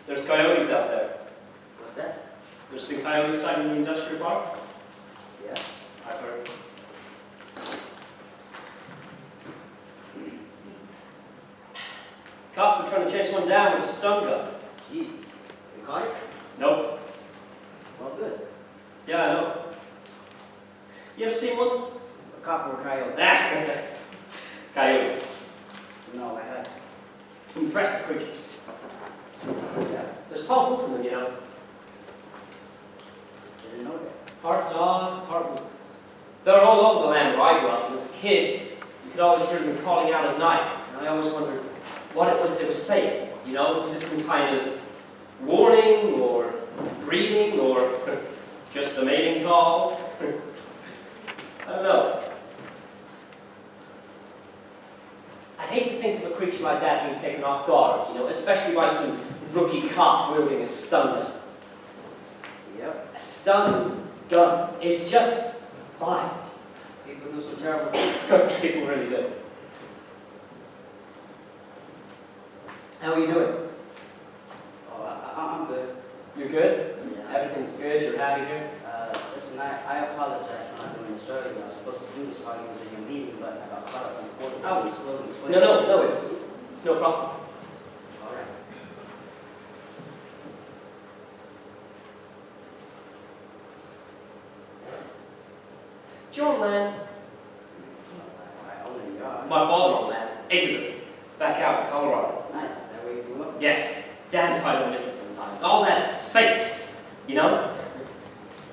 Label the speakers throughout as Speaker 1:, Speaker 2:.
Speaker 1: There's coyotes out there.
Speaker 2: What's that?
Speaker 1: There's been coyotes sighted in the industrial park.
Speaker 2: Yeah.
Speaker 1: I've heard. Cops were trying to chase one down with a stun gun.
Speaker 2: Jeez. You caught it?
Speaker 1: Nope.
Speaker 2: Well, good.
Speaker 1: Yeah, I know. You ever seen one?
Speaker 2: A cop or a coyote?
Speaker 1: Coyote.
Speaker 2: No, I haven't.
Speaker 1: Impressive creatures.
Speaker 2: Yeah.
Speaker 1: There's Paul Wolf in them, you know.
Speaker 2: Didn't know that.
Speaker 1: Part dog, part wolf. They're all over the land where I grew up, and as a kid, you could always hear them calling out at night. And I always wondered what it was they were saying. You know, was it some kind of warning, or breathing, or just a mating call? I don't know. I hate to think of a creature like that being taken off guard, you know, especially by some rookie cop wielding a stun gun.
Speaker 2: Yep.
Speaker 1: A stun gun is just violent.
Speaker 2: People do some terrible things.
Speaker 1: People really do. How are you doing?
Speaker 2: Oh, I'm good.
Speaker 1: You're good?
Speaker 2: Yeah.
Speaker 1: Everything's good? You're happy here?
Speaker 2: Listen, I apologize for not doing this earlier. I was supposed to do this while you was in your meeting, but I got caught up in the
Speaker 1: Oh.
Speaker 2: slowly.
Speaker 1: No, it's no problem.
Speaker 2: All right.
Speaker 1: Do you own land?
Speaker 2: I own a yard.
Speaker 1: My father owned land. Acres of it. Back out in Colorado.
Speaker 2: Nice. Is that where you grew up?
Speaker 1: Yes. Dad and I don't miss it sometimes. All that space, you know?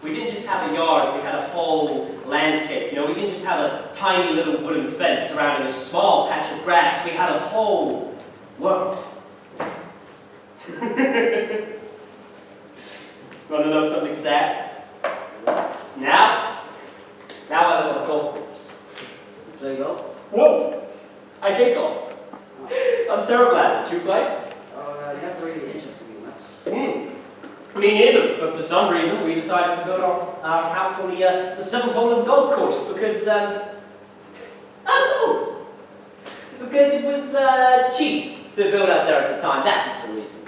Speaker 1: We didn't just have a yard, we had a whole landscape. You know, we didn't just have a tiny little wooden fence surrounding a small patch of grass. We had a whole world. Want to know something sad? Now I live on a golf course.
Speaker 2: You play golf?
Speaker 1: Whoa! I hate golf. I'm terrible at it. Do you play?
Speaker 2: Oh, you never really interested me much.
Speaker 1: Me neither, but for some reason we decided to build our house on the 7th hole of the golf course because, I don't know, because it was cheap to build out there at the time. That was the reason,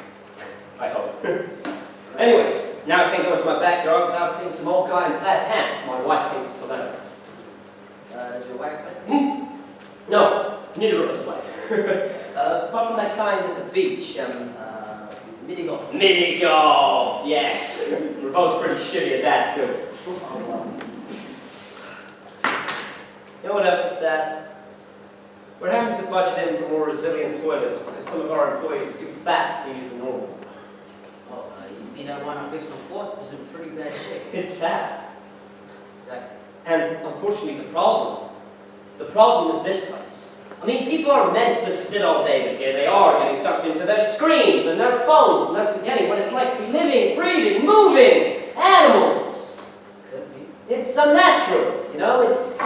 Speaker 1: I hope. Anyway, now I can't go into my backyard without seeing some old guy in plaid pants. My wife thinks it's hilarious.
Speaker 2: Does your wife play?
Speaker 1: No, neither of us play. Apart from that kind at the beach,
Speaker 2: Mini golf.
Speaker 1: mini golf, yes. We're both pretty shitty at that, too. You know what else is sad? We're having to budget in for more resilient toilets because some of our employees are too fat to use the normal ones.
Speaker 2: Oh, you see that one on Brixton Fort? It's in pretty bad shape.
Speaker 1: It's sad.
Speaker 2: Exactly.
Speaker 1: And unfortunately, the problem is this place. I mean, people are meant to sit all day, but here they are, getting sucked into their screens and their phones, and they're forgetting what it's like to be living, breathing, moving animals.
Speaker 2: Could be.
Speaker 1: It's unnatural, you know, it's...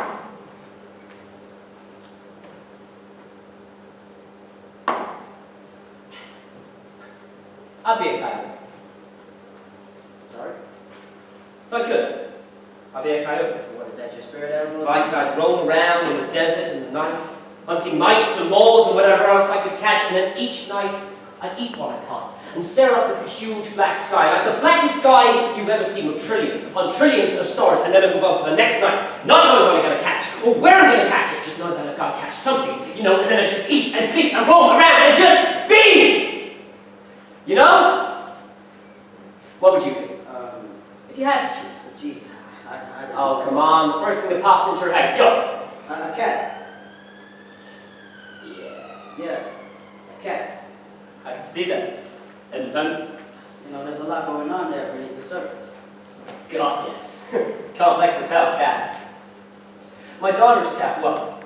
Speaker 1: I'd be a coyote.
Speaker 2: Sorry?
Speaker 1: If I could, I'd be a coyote.
Speaker 2: What is that, your spirit animal?
Speaker 1: Like I'd roam around in the desert in the night, hunting mice and moles and whatever else I could catch, and then each night I'd eat what I caught and stare up at the huge black sky, like the blackest sky you've ever seen, with trillions upon trillions of stars, and then I'd move on to the next night, not knowing what I'm going to catch or where I'm going to catch it, just knowing that I've got to catch something, you know, and then I'd just eat and sleep and roam around and just be! You know? What would you do? If you had to choose.
Speaker 2: Jeez. I don't
Speaker 1: Oh,
Speaker 2: know.
Speaker 1: come on, the first thing that pops into your head, go!
Speaker 2: A cat.
Speaker 1: Yeah.
Speaker 2: Yeah. A cat.
Speaker 1: I can see that. Independent.
Speaker 2: You know, there's a lot going on there beneath the surface.
Speaker 1: God, yes. Complex as hell, cats. My daughter's cat, well,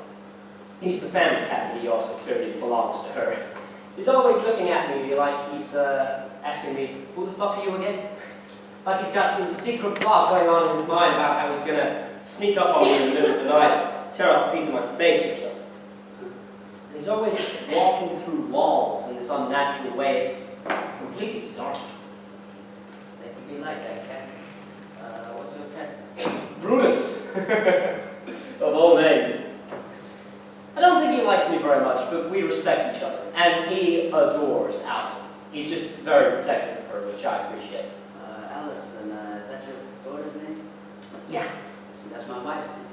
Speaker 1: he's the family cat, but he also clearly belongs to her. He's always looking at me like he's asking me, who the fuck are you again? Like he's got some secret plot going on in his mind about how he's gonna sneak up on me in the middle of the night, tear off a piece of my face or something. And he's always walking through walls in this unnatural way. It's completely disarming.
Speaker 2: They could be like that, cat. What's your cat's name?
Speaker 1: Brutus, of all names. I don't think he likes me very much, but we respect each other, and he adores Allison. He's just very protective of her, which I appreciate.
Speaker 2: Alice, and is that your daughter's name?
Speaker 1: Yeah.
Speaker 2: See, that's my wife's name.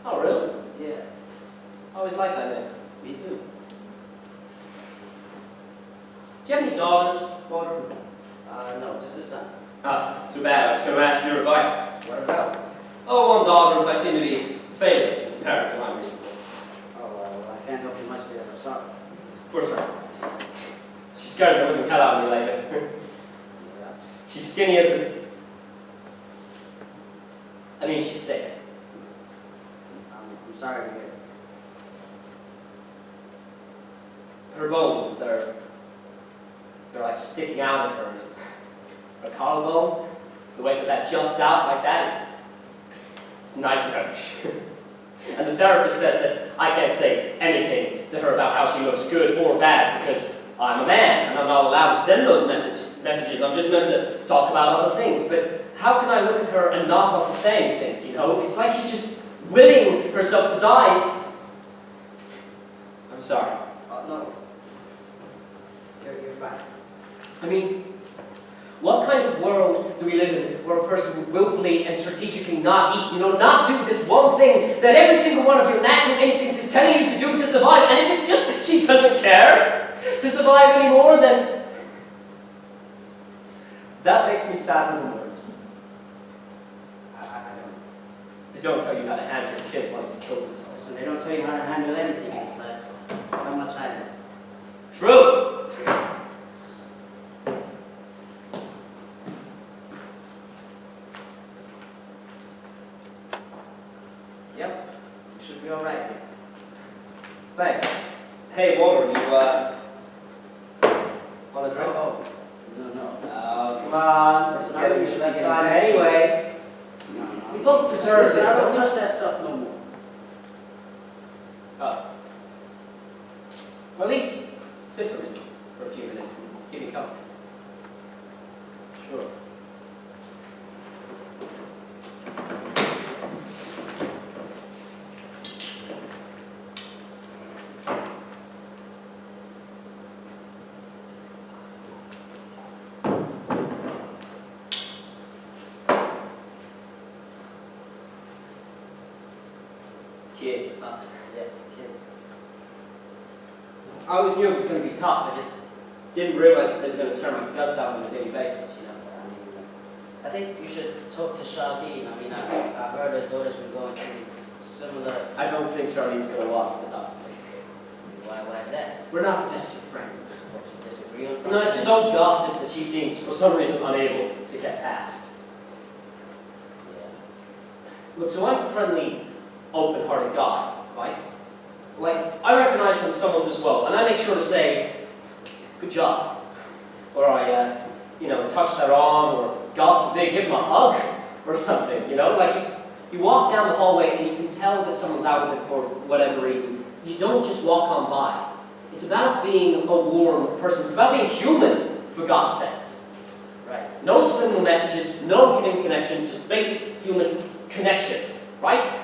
Speaker 1: Oh, really?
Speaker 2: Yeah,
Speaker 1: I always liked that name.
Speaker 2: me too.
Speaker 1: Do you have any daughters, Walter?
Speaker 2: No, just a son.
Speaker 1: Ah, too bad. I was going to ask for your advice.
Speaker 2: What about?
Speaker 1: Oh, one daughter, so I seem to be failing as a parent to mine recently.
Speaker 2: Oh, well, I can't help you much there, I'm sorry.
Speaker 1: Of course not. She's scared the living hell out of me lately.
Speaker 2: Yeah.
Speaker 1: She's skinny as a... I mean, she's sick.
Speaker 2: I'm sorry to hear it.
Speaker 1: Her bones, they're like sticking out of her. Her collarbone, the way that juts out like that, it's nightmarish. And the therapist says that I can't say anything to her about how she looks good or bad because I'm a man and I'm not allowed to send those messages. I'm just meant to talk about other things. But how can I look at her and not want to say anything, you know? It's like she's just willing herself to die. I'm sorry.
Speaker 2: No. You're fine.
Speaker 1: I mean, what kind of world do we live in where a person would willfully and strategically not eat, you know, not do this one thing that every single one of your natural instincts is telling you to do to survive, and if it's just that she doesn't care to survive anymore, then that makes me sadder than words. They don't tell you how to handle your kids wanting to kill themselves.
Speaker 2: Listen, they don't tell you how to handle anything in this life. How much I know.
Speaker 1: True!
Speaker 2: Yep, you should be all right.
Speaker 1: Thanks. Hey, Walter, you, want a drink?
Speaker 2: Oh, no.
Speaker 1: Oh, come on. Let's
Speaker 2: It's
Speaker 1: get
Speaker 2: not
Speaker 1: into
Speaker 2: really
Speaker 1: that
Speaker 2: getting
Speaker 1: time
Speaker 2: back to
Speaker 1: anyway.
Speaker 2: No.
Speaker 1: We both deserve
Speaker 2: Listen,
Speaker 1: it.
Speaker 2: I don't touch that stuff no more.
Speaker 1: Oh. Well, at least sit for me for a few minutes and give me company.
Speaker 2: Sure.
Speaker 1: Kids.
Speaker 2: Yeah, kids.
Speaker 1: I always knew it was going to be tough. I just didn't realize that they were going to turn my guts out on a daily basis, you know.
Speaker 2: I think you should talk to Charlene. I mean, I heard her daughter's been going through similar.
Speaker 1: I don't think Charlene's going to want to talk to me.
Speaker 2: Why is that?
Speaker 1: We're not the best of friends.
Speaker 2: What, you disagree on something?
Speaker 1: No, it's just old gossip that she seems, for some reason, unable to get past.
Speaker 2: Yeah.
Speaker 1: Look, so I'm a friendly, open-hearted guy, right? Like, I recognize when someone does well, and I make sure to say, good job. Or I, touch their arm, or God forbid, give them a hug, or something, you know? Like, you walk down the hallway and you can tell that someone's out of it for whatever reason. You don't just walk on by. It's about being a warm person. It's about being human, for God's sakes.
Speaker 2: Right.
Speaker 1: No subliminal messages, no hidden connections, just basic human connection, right?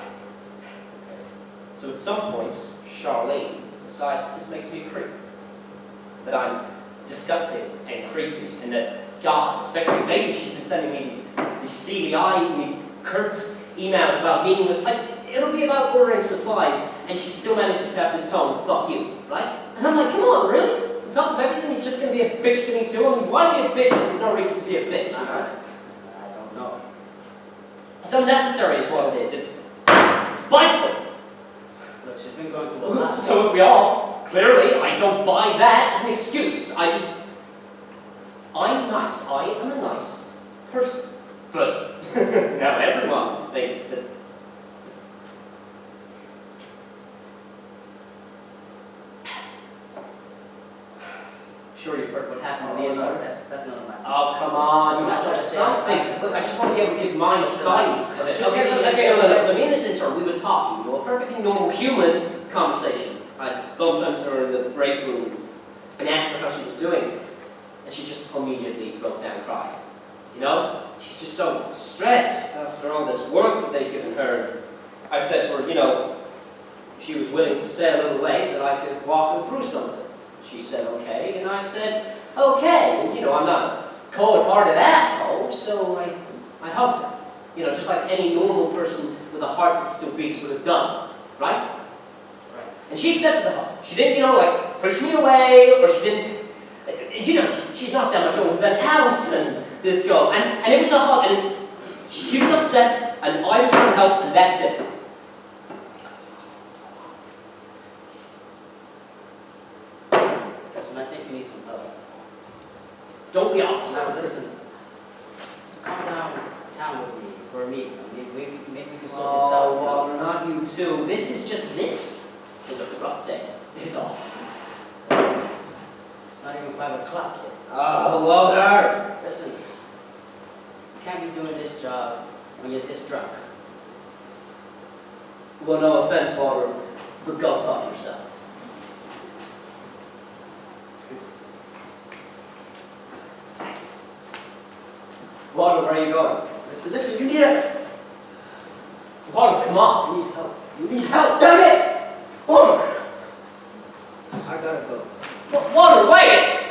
Speaker 1: So at some point, Charlene decides that this makes me a creep. That I'm disgusting and creepy, and that God, especially maybe she's been sending me these steely eyes and these curt emails about meaningless, like, it'll be about ordering supplies, and she still manages to have this tone, fuck you, right? And I'm like, come on, really? On top of everything, you're just going to be a bitch to me too? I mean, why be a bitch if there's no reason to be a bitch?
Speaker 2: I don't know.
Speaker 1: It's unnecessary is what it is. It's spiteful.
Speaker 2: Look, she's been going through a lot.
Speaker 1: So have we all. Clearly, I don't buy that as an excuse. I'm nice. I am a nice person. But now everyone thinks that. Sure, you've heard what happened on the inside.
Speaker 2: That's none of my business.
Speaker 1: Oh, come on. You must have something. Look, I just want to be able to give my side. Okay, no. So me and this intern, we were talking, a perfectly normal human conversation. I bumped into her in the break room and asked her how she was doing, and she just immediately broke down crying. You know? She's just so stressed after all this work that they've given her. I said to her, if she was willing to stay a little late, that I could walk her through something. She said, okay, and I said, okay. And, you know, I'm not a cold-hearted asshole, so I hugged her. You know, just like any normal person with a heart that still beats would have done, right? Right. And she accepted the hug. She didn't, you know, like, push me away, or she didn't, you know, she's not that much older than Allison, this girl. And it was a hug, and she was upset, and I was trying to help, and that's it.
Speaker 2: Listen, I think you need some help.
Speaker 1: Don't we all?
Speaker 2: Now listen, come downtown with me for a meeting. Maybe we can sort this out.
Speaker 1: Oh, well, not you too. This is a rough day. Is all.
Speaker 2: It's not even 5 o'clock yet.
Speaker 1: Oh, well, there.
Speaker 2: Listen, you can't be doing this job when you're this drunk.
Speaker 1: Well, no offense, Walter, but go fuck yourself. Walter, where are you going?
Speaker 2: Listen, you need help.
Speaker 1: Walter, come on.
Speaker 2: You need help. You need help, damn it!
Speaker 1: Walter!
Speaker 2: I gotta go.
Speaker 1: Walter, wait!